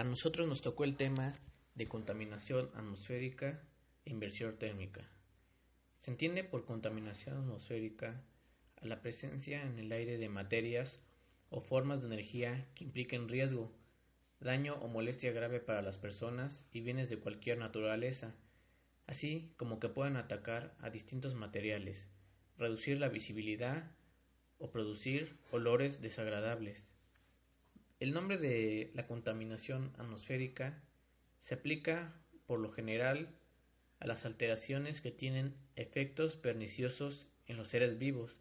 A nosotros nos tocó el tema de contaminación atmosférica e inversión térmica. Se entiende por contaminación atmosférica a la presencia en el aire de materias o formas de energía que impliquen riesgo, daño o molestia grave para las personas y bienes de cualquier naturaleza, así como que puedan atacar a distintos materiales, reducir la visibilidad o producir olores desagradables. El nombre de la contaminación atmosférica se aplica por lo general a las alteraciones que tienen efectos perniciosos en los seres vivos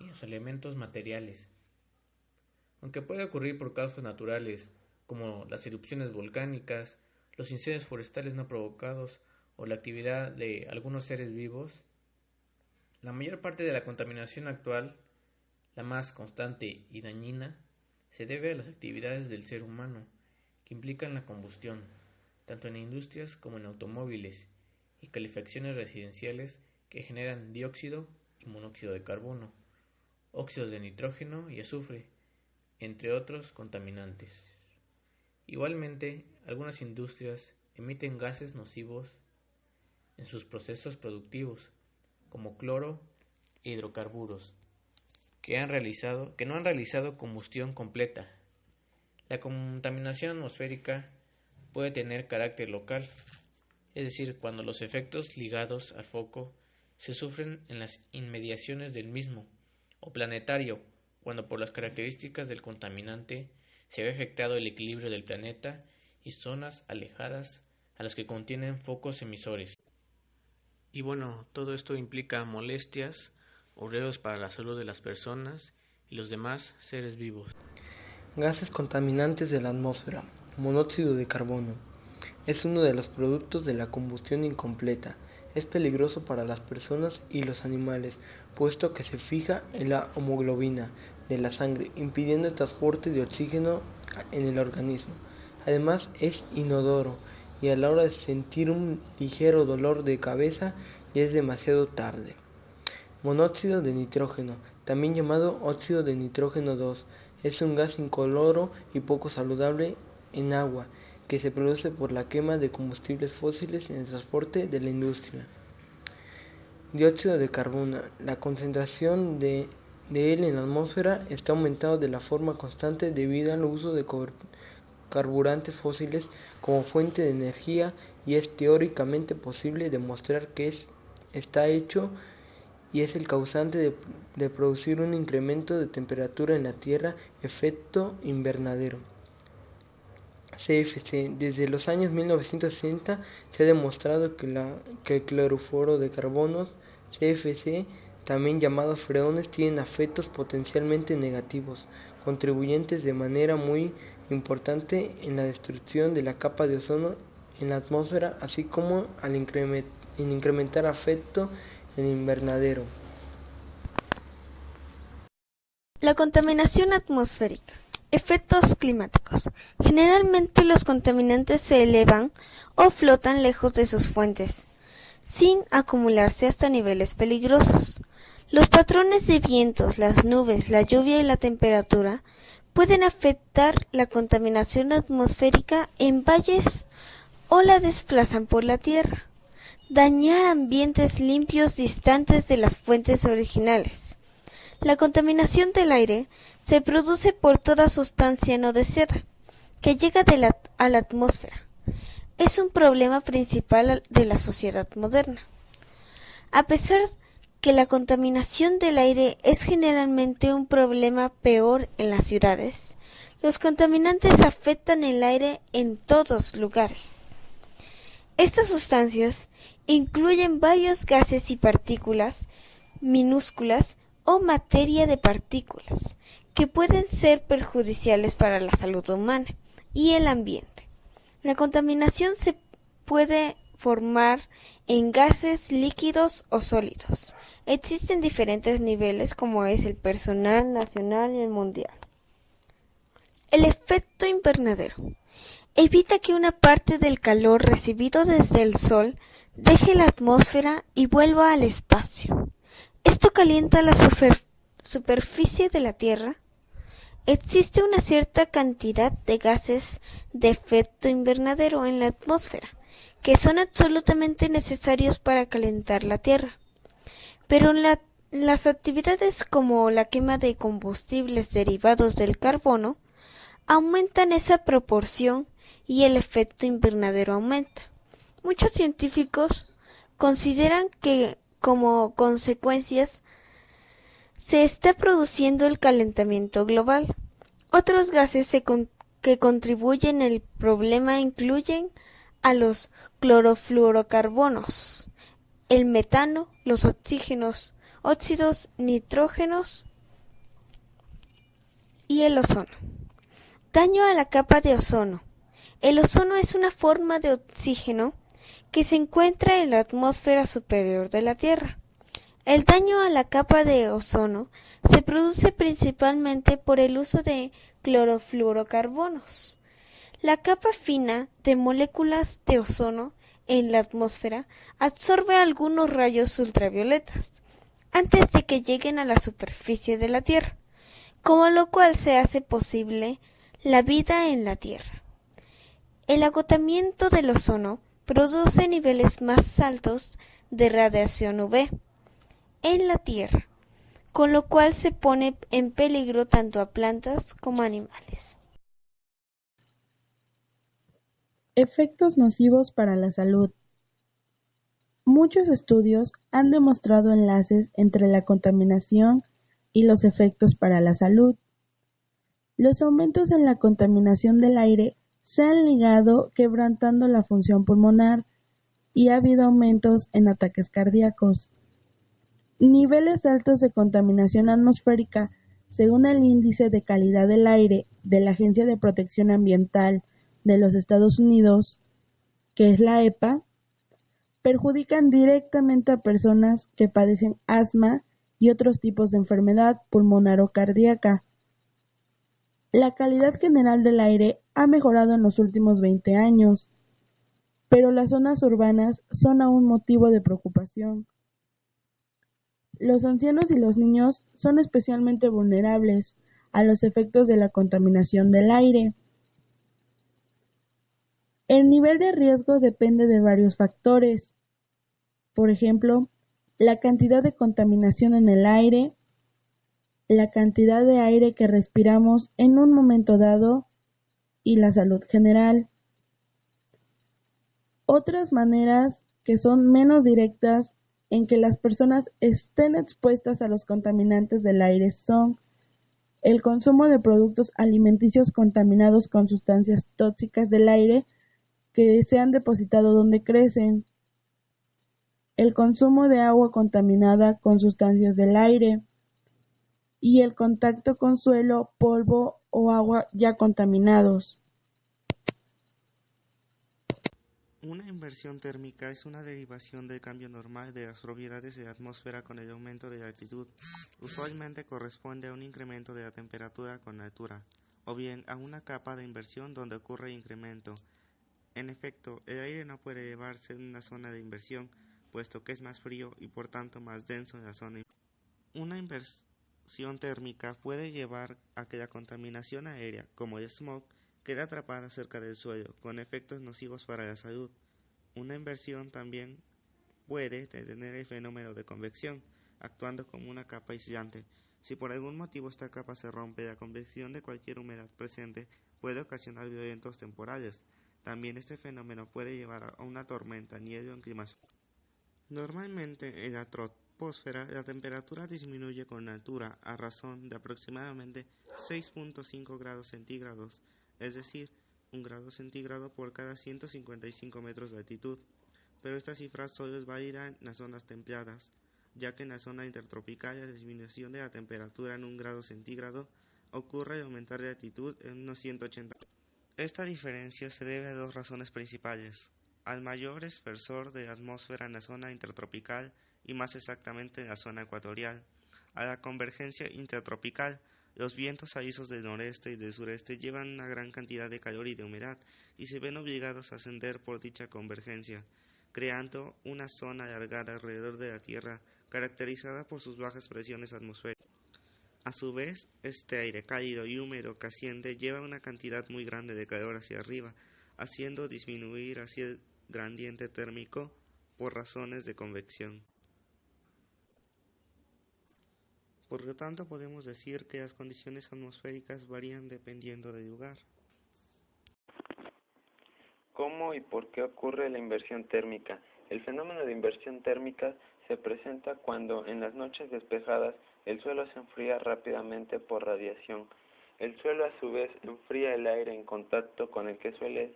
y en los elementos materiales. Aunque puede ocurrir por causas naturales, como las erupciones volcánicas, los incendios forestales no provocados o la actividad de algunos seres vivos, la mayor parte de la contaminación actual, la más constante y dañina, se debe a las actividades del ser humano, que implican la combustión, tanto en industrias como en automóviles, y calefacciones residenciales que generan dióxido y monóxido de carbono, óxidos de nitrógeno y azufre, entre otros contaminantes. Igualmente, algunas industrias emiten gases nocivos en sus procesos productivos, como cloro e hidrocarburos, que no han realizado combustión completa. La contaminación atmosférica puede tener carácter local, es decir, cuando los efectos ligados al foco se sufren en las inmediaciones del mismo, o planetario, cuando por las características del contaminante se ve afectado el equilibrio del planeta y zonas alejadas a las que contienen focos emisores. Y bueno, todo esto implica molestias o riesgos para la salud de las personas y los demás seres vivos. Gases contaminantes de la atmósfera. Monóxido de carbono. Es uno de los productos de la combustión incompleta. Es peligroso para las personas y los animales, puesto que se fija en la hemoglobina de la sangre, impidiendo el transporte de oxígeno en el organismo. Además, es inodoro y a la hora de sentir un ligero dolor de cabeza ya es demasiado tarde. Monóxido de nitrógeno, también llamado óxido de nitrógeno 2, es un gas incoloro y poco saludable en agua que se produce por la quema de combustibles fósiles en el transporte de la industria. Dióxido de carbono. La concentración de él en la atmósfera está aumentando de la forma constante debido al uso de carburantes fósiles como fuente de energía, y es teóricamente posible demostrar que está hecho y es el causante de producir un incremento de temperatura en la Tierra, efecto invernadero. CFC. Desde los años 1960 se ha demostrado que el clorofluoro de carbono, CFC, también llamado freones, tienen efectos potencialmente negativos, contribuyentes de manera muy importante en la destrucción de la capa de ozono en la atmósfera, así como en incrementar efecto en invernadero. La contaminación atmosférica. Efectos climáticos. Generalmente los contaminantes se elevan o flotan lejos de sus fuentes, sin acumularse hasta niveles peligrosos. Los patrones de vientos, las nubes, la lluvia y la temperatura pueden afectar la contaminación atmosférica en valles o la desplazan por la tierra, dañar ambientes limpios distantes de las fuentes originales. La contaminación del aire se produce por toda sustancia no deseada que llega a la atmósfera. Es un problema principal de la sociedad moderna. A pesar que la contaminación del aire es generalmente un problema peor en las ciudades, los contaminantes afectan el aire en todos lugares. Estas sustancias incluyen varios gases y partículas minúsculas o materia de partículas que pueden ser perjudiciales para la salud humana y el ambiente. La contaminación se puede formar en gases líquidos o sólidos. Existen diferentes niveles, como es el personal, nacional y el mundial. El efecto invernadero. Evita que una parte del calor recibido desde el sol deje la atmósfera y vuelva al espacio. Esto calienta la superficie de la Tierra existe una cierta cantidad de gases de efecto invernadero en la atmósfera, que son absolutamente necesarios para calentar la Tierra. Pero las actividades como la quema de combustibles derivados del carbono aumentan esa proporción y el efecto invernadero aumenta. Muchos científicos consideran que como consecuencias se está produciendo el calentamiento global. Otros gases que contribuyen al problema incluyen a los clorofluorocarbonos, el metano, los oxígenos, óxidos nitrógenos y el ozono. Daño a la capa de ozono. El ozono es una forma de oxígeno que se encuentra en la atmósfera superior de la Tierra. El daño a la capa de ozono se produce principalmente por el uso de clorofluorocarbonos. La capa fina de moléculas de ozono en la atmósfera absorbe algunos rayos ultravioletas antes de que lleguen a la superficie de la Tierra, con lo cual se hace posible la vida en la Tierra. El agotamiento del ozono produce niveles más altos de radiación UV en la Tierra, con lo cual se pone en peligro tanto a plantas como a animales. Efectos nocivos para la salud. Muchos estudios han demostrado enlaces entre la contaminación y los efectos para la salud. Los aumentos en la contaminación del aire se han ligado quebrantando la función pulmonar y ha habido aumentos en ataques cardíacos. Niveles altos de contaminación atmosférica, según el Índice de Calidad del Aire de la Agencia de Protección Ambiental de los Estados Unidos, que es la EPA, perjudican directamente a personas que padecen asma y otros tipos de enfermedad pulmonar o cardíaca. La calidad general del aire ha mejorado en los últimos 20 años, pero las zonas urbanas son aún motivo de preocupación. Los ancianos y los niños son especialmente vulnerables a los efectos de la contaminación del aire. El nivel de riesgo depende de varios factores. Por ejemplo, la cantidad de contaminación en el aire, la cantidad de aire que respiramos en un momento dado y la salud general. Otras maneras que son menos directas en que las personas estén expuestas a los contaminantes del aire son el consumo de productos alimenticios contaminados con sustancias tóxicas del aire que se han depositado donde crecen, el consumo de agua contaminada con sustancias del aire y el contacto con suelo, polvo o agua ya contaminados. Una inversión térmica es una derivación del cambio normal de las propiedades de la atmósfera con el aumento de la altitud. Usualmente corresponde a un incremento de la temperatura con la altura, o bien a una capa de inversión donde ocurre el incremento. En efecto, el aire no puede elevarse en una zona de inversión, puesto que es más frío y por tanto más denso en la zona. Una inversión térmica puede llevar a que la contaminación aérea, como el smog, quede atrapada cerca del suelo, con efectos nocivos para la salud. Una inversión también puede detener el fenómeno de convección, actuando como una capa aislante. Si por algún motivo esta capa se rompe, la convección de cualquier humedad presente puede ocasionar violentos temporales. También este fenómeno puede llevar a una tormenta, nieve o climas. Normalmente en la troposfera la temperatura disminuye con la altura a razón de aproximadamente 6.5 grados centígrados, es decir, 1 grado centígrado por cada 155 metros de altitud, pero esta cifra solo es válida en las zonas templadas, ya que en la zona intertropical la disminución de la temperatura en 1 grado centígrado ocurre al aumentar de altitud en unos 180. Esta diferencia se debe a dos razones principales: al mayor espesor de la atmósfera en la zona intertropical y más exactamente en la zona ecuatorial, a la convergencia intertropical. Los vientos alisos del noreste y del sureste llevan una gran cantidad de calor y de humedad y se ven obligados a ascender por dicha convergencia, creando una zona alargada alrededor de la Tierra caracterizada por sus bajas presiones atmosféricas. A su vez, este aire cálido y húmedo que asciende lleva una cantidad muy grande de calor hacia arriba, haciendo disminuir así el gradiente térmico por razones de convección. Por lo tanto, podemos decir que las condiciones atmosféricas varían dependiendo del lugar. ¿Cómo y por qué ocurre la inversión térmica? El fenómeno de inversión térmica se presenta cuando en las noches despejadas el suelo se enfría rápidamente por radiación. El suelo a su vez enfría el aire en contacto con el que suele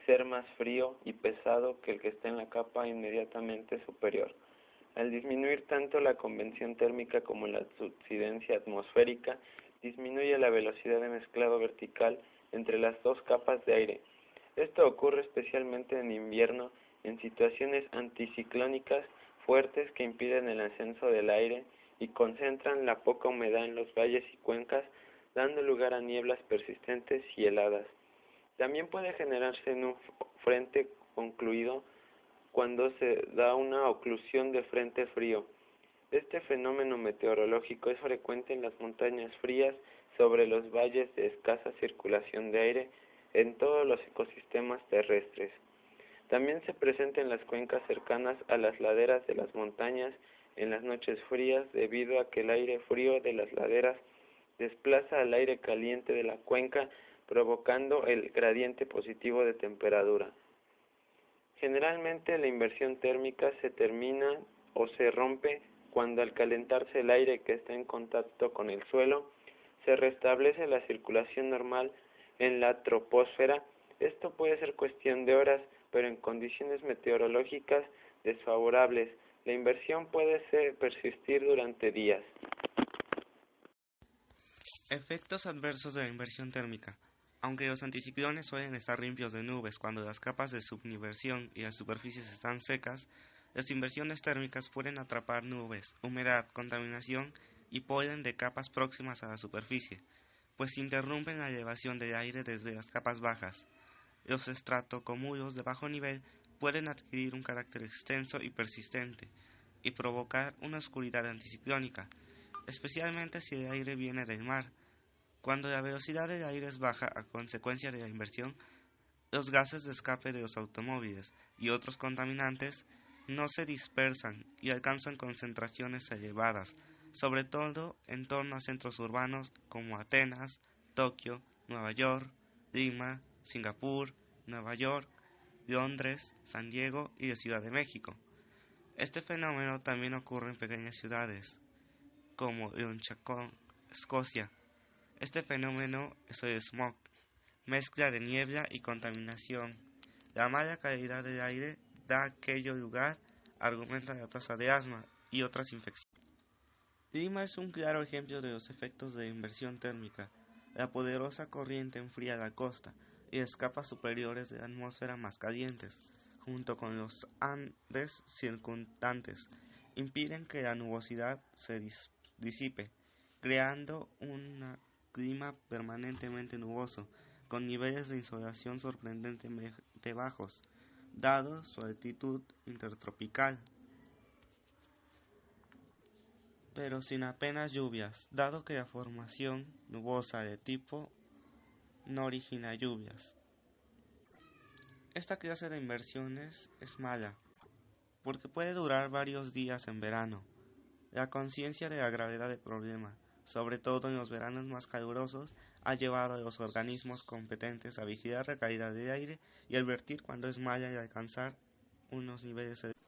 ser más frío y pesado que el que está en la capa inmediatamente superior. Al disminuir tanto la convección térmica como la subsidencia atmosférica, disminuye la velocidad de mezclado vertical entre las dos capas de aire. Esto ocurre especialmente en invierno en situaciones anticiclónicas fuertes que impiden el ascenso del aire y concentran la poca humedad en los valles y cuencas, dando lugar a nieblas persistentes y heladas. También puede generarse en un frente concluido cuando se da una oclusión de frente frío. Este fenómeno meteorológico es frecuente en las montañas frías sobre los valles de escasa circulación de aire en todos los ecosistemas terrestres. También se presenta en las cuencas cercanas a las laderas de las montañas en las noches frías debido a que el aire frío de las laderas desplaza al aire caliente de la cuenca, provocando el gradiente positivo de temperatura. Generalmente la inversión térmica se termina o se rompe cuando al calentarse el aire que está en contacto con el suelo, se restablece la circulación normal en la troposfera. Esto puede ser cuestión de horas, pero en condiciones meteorológicas desfavorables, la inversión puede persistir durante días. Efectos adversos de la inversión térmica. Aunque los anticiclones suelen estar limpios de nubes cuando las capas de subinversión y las superficies están secas, las inversiones térmicas pueden atrapar nubes, humedad, contaminación y polen de capas próximas a la superficie, pues interrumpen la elevación del aire desde las capas bajas. Los estratocúmulos de bajo nivel pueden adquirir un carácter extenso y persistente y provocar una oscuridad anticiclónica, especialmente si el aire viene del mar. Cuando la velocidad del aire es baja a consecuencia de la inversión, los gases de escape de los automóviles y otros contaminantes no se dispersan y alcanzan concentraciones elevadas, sobre todo en torno a centros urbanos como Atenas, Tokio, Nueva York, Lima, Singapur, Nueva York, Londres, San Diego y la Ciudad de México. Este fenómeno también ocurre en pequeñas ciudades, como Lunchacon, Escocia. Este fenómeno es el smog, mezcla de niebla y contaminación. La mala calidad del aire da a aquello lugar, argumenta la tasa de asma y otras infecciones. Lima es un claro ejemplo de los efectos de la inversión térmica. La poderosa corriente enfría la costa y las capas superiores de la atmósfera más calientes, junto con los Andes circundantes, impiden que la nubosidad se disipe, creando un clima permanentemente nuboso, con niveles de insolación sorprendentemente bajos, dado su altitud intertropical, pero sin apenas lluvias, dado que la formación nubosa de tipo no origina lluvias. Esta clase de inversiones es mala, porque puede durar varios días en verano. La conciencia de la gravedad del problema, sobre todo en los veranos más calurosos, ha llevado a los organismos competentes a vigilar la calidad del aire y advertir cuando es mala y alcanzar unos niveles elevados.